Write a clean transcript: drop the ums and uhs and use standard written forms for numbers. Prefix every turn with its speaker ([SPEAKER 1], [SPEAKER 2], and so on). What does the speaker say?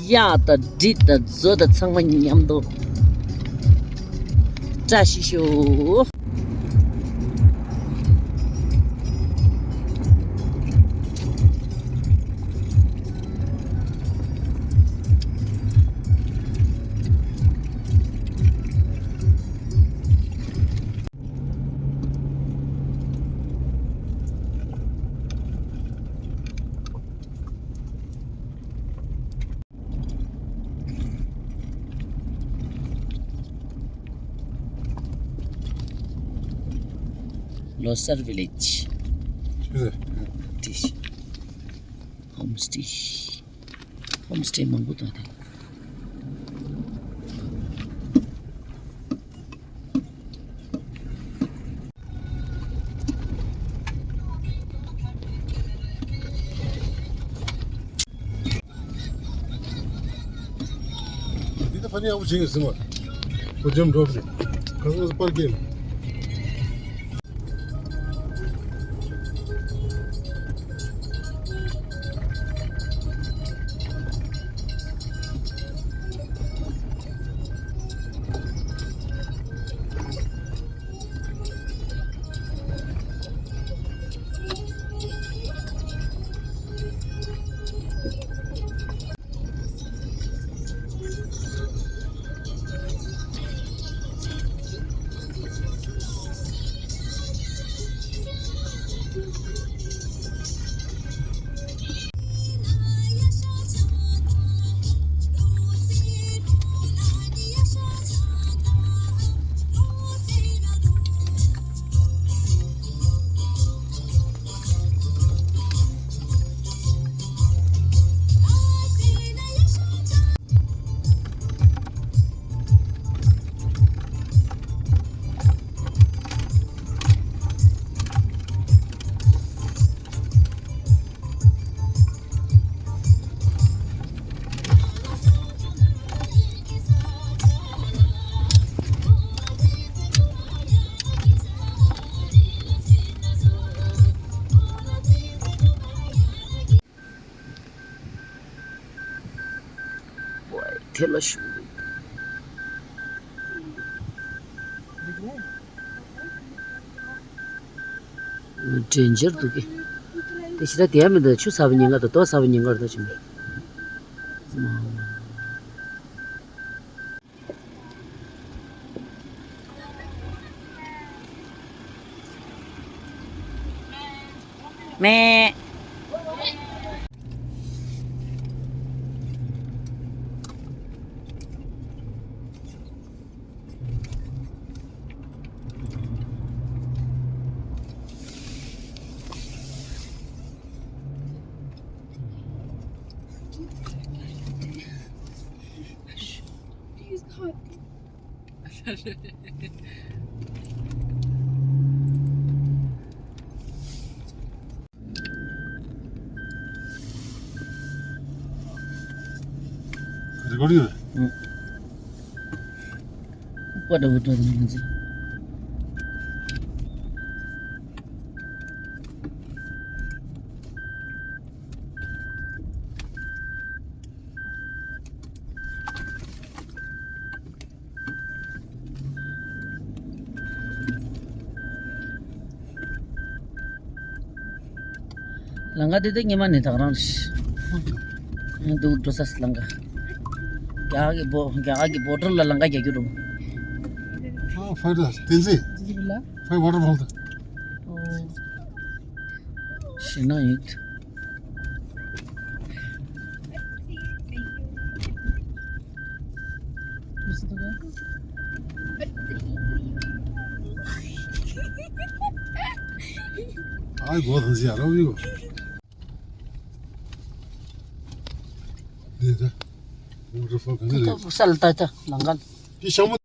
[SPEAKER 1] 呀的、地的、做的，成为年都，这是修。Losar village. This homestay. Homestay mangut ade.
[SPEAKER 2] Dito pa niya ako siya semua. Pujam drop ni. Kalau super game.
[SPEAKER 1] Tela şu. Danger tu ke. Tisira dia me da chu sabin yinga da to sabin yinga da chumi. Me.
[SPEAKER 3] He's hot.
[SPEAKER 2] Recording है.
[SPEAKER 1] Pada betul ni. Langga dito nyaman nih takrang. Itu dosas langga. क्या आगे border ला लंगा क्या क्यों
[SPEAKER 2] हाँ fight तेजी fight waterfall था
[SPEAKER 1] शिनाइट
[SPEAKER 2] आज बहुत हंसी आ रहा है को देखा वाटरफॉल कहाँ है
[SPEAKER 1] salta ta langgan
[SPEAKER 2] ये शाम